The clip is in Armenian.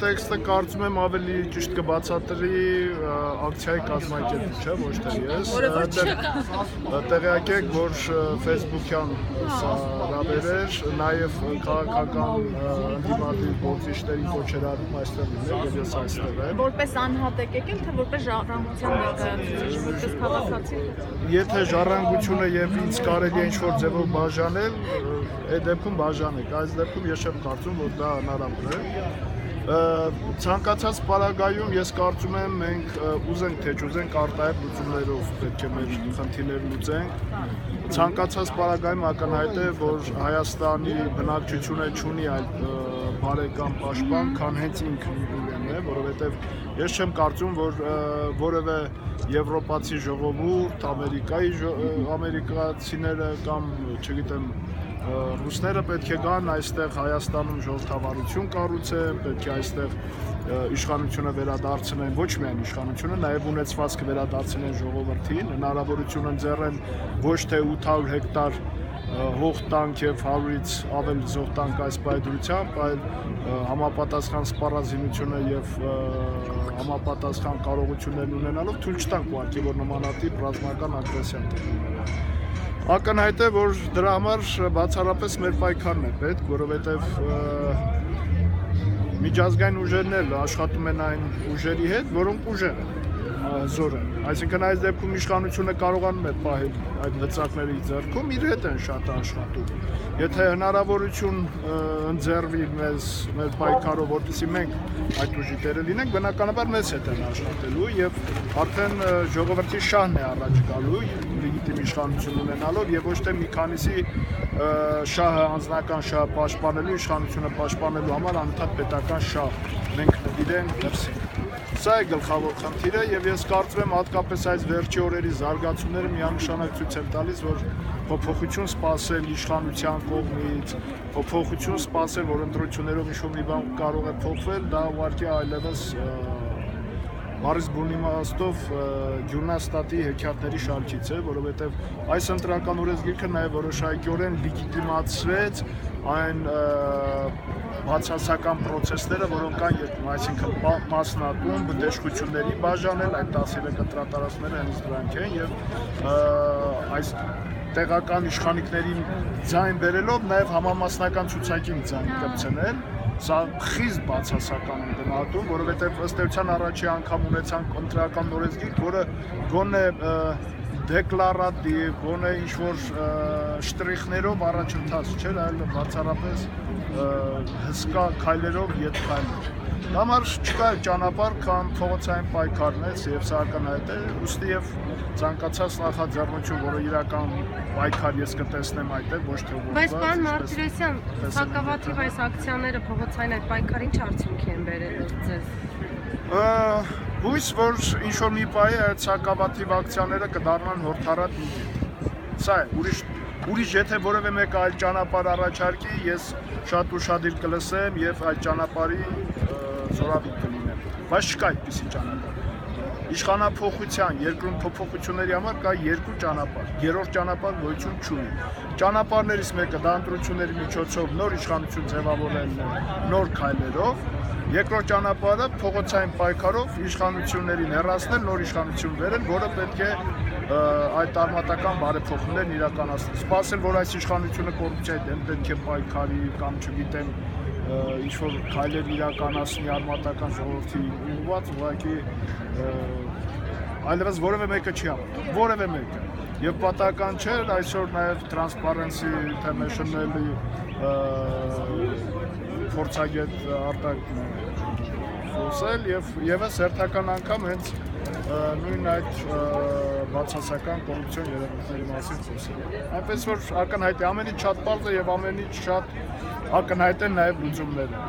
տեքստը կարծում եմ ավելի ճիշտ կբացատրի ակցիայի կազմակերպիչը, չէ, ոչ թե ես։ Տեղյակ եք, որ Facebook-յան հրավեր էր, նաև քաղաքական ընդդիմադիր գործիչների կոչեր արվում այստեղ լինել եւ ես այստեղ եմ։ Որպես անհատ եք եկել, թե որպես ժառանգության ներկայացուցիչ, որպես քաղաքացի։ Եթե ժառանգությունը եւ ինձ կարելի է ինչ-որ ձևով բաժանել, այդ դեպքում բաժանեք։ Այս դեպքում ես չեմ կարծում, որ դա հնարավոր է։ Ցանկացած պարագայում ես կարծում եմ մենք ուզենք թե չուզենք արտահայտ լուծումներով պետք է մեր խնդիրները լուծենք։ Ցանկացած պարագայում ակնհայտ է, որ Հայաստանի բնակչությունը չունի այլ բարեկամ պաշտպան, քան հենց ինքն է, որովհետև ես չեմ կարծում, որ որևէ եվրոպացի ժողովուրդ, ամերիկացիները կամ չգիտեմ ռուսները պետք է գան այստեղ Հայաստանում ժողովրդավարություն կառուցեն, պետք է այստեղ իշխանությունը վերադարձնեն, ոչ միայն իշխանությունը, նաև ունեցվածքը վերադարձնեն ժողովրդին, հնարավորություն ընձեռեն ոչ թե 800 հեկտար հող տանք եւ 100-ից ավել զող տանք այս պայդրությամբ, այլ համապատասխան սպառազինությունը եւ համապատասխան կարողություններ ունենալով թույլ չտանք ուղղակի, որ նմանատիպ ռազմական ագրեսիա տեղի Ակնհայտ է, որ դրա համար բացառապես մեր պայքարն է պետք, որովհետև միջազգային ուժերն էլ աշխատում են այն ուժերի հետ, որոնք ուժեր են, զոր են։ Այսինքն այս դեպքում իշխանությունը կարողանում է պահել այդ վծակների ձեռքում, իր հետ են շատ աշխատում։ Եթե հնարավորություն ընձեռվի մեզ մեր պայքարով, որպեսզի մենք այդ ուժի տերը լինենք, բնականաբար մեզ հետ են աշխատելու եւ արդեն ժողովրդի շահն է առաջ գալու լեգիտիմ իշխանություն ունենալով եւ ոչ թե մի քանիսի շահը անձնական շահը պաշտպանելու, իշխանությունը պաշտպանելու համար անընդհատ պետական շահ մենք նվիրենք դրսին։ Սա է գլխավոր խնդիրը եւ ես կարծում եմ հատկապես այս վերջի օրերի զարգացումները միանշանակ ցույց են տալիս, որ փոփոխություն սպասել իշխանության կողմից, փոփոխություն սպասել, որ ընտրություններով ինչ-որ մի բան կարող է փոխվել, դա ուղղակի այլևս Մարիս Բունիմաստով ջուրնալիստի հեքիաթների շարքից է, որովհետև այս ընտրական օրենսգիրքը նաև որոշակիորեն լեգիտիմացրեց այն բացասական պրոցեսները, որոնք կան երկրում, այսինքն մասնակում, բժշկությունների բաժանել, այդ 13 ընտրատարածքները հենց դրանք են եւ այս տեղական իշխանիկներին ձայն բերելով նաև համամասնական ցուցակին ձայն կպցնել Սա խիստ բացասական եմ գնահատում, որովհետև ըստ էության առաջի անգամ ունեցանք ընտրական օրենսգիր, որը գոնե դեկլարատիվ, գոնե ինչ-որ շտրիխներով առաջընթաց չէր, այլ բացառապես հսկա քայլերով ետ քայլեր։ Համար չկա ճանապարհ, քան փողոցային պայքարն է, եւ սա ակնհայտ է, ուստի եւ ցանկացած նախաձեռնություն, որը իրական պայքար ես կտեսնեմ այդտեղ, ոչ թե ուղղված։ Բայց պարոն Մարտիրոսյան, հակավաթիվ այս ակցիաները փողոցային այդ պայքարին ինչ արդյունքի են բերել ձեզ։ Հույս, որ ինչ-որ մի պահի այդ հակավաթիվ ակցիաները կդառնան հորդառատ մի կետ։ Սա է, ուրիշ եթե որևէ մեկ այլ ճանապարհ առաջարկի, ես շատ ուշադիր կլսեմ եւ այդ ճանապարհի զորավիտ կլինեմ, բայց չկա այդպիսի ճանապարհ։ Իշխանափոխության, երկրում փոփոխությունների համար կա երկու ճանապարհ, երրորդ ճանապարհ գոյություն չունի։ Ճանապարհներից մեկը դա ընտրությունների միջոցով նոր իշխանություն ձևավորելն է, նոր քայլերով, երկրորդ ճանապարհը փողոցային պայքարով իշխանություններին հեռացնել, նոր իշխանություն բերել, որը պետք է այդ արմատական բարեփոխումներն իրականացնել։ Սպասել, որ այս իշխանությունը կոռուպցիայի դեմ պետք է պայքարի կամ չգիտեմ ինչ-որ քայլեր իրականացնի արմատական ժողովրդի ուղղված, ուղղակի այլևս որևէ մեկը չի հավատում, որևէ մեկը։ Եվ պատահական չէ, այսօր նաև Transparency International-ի փորձագետ Արտակ խոսել եւ եւս հերթական անգամ հենց նույն այդ բացասական կոռուպցիոն երևույթների մասին խոսել։ Այնպես որ ակնհայտ է ամեն ինչ շատ պարզ է եւ ամեն ինչ շատ ակնհայտ են նաեւ լուծումները։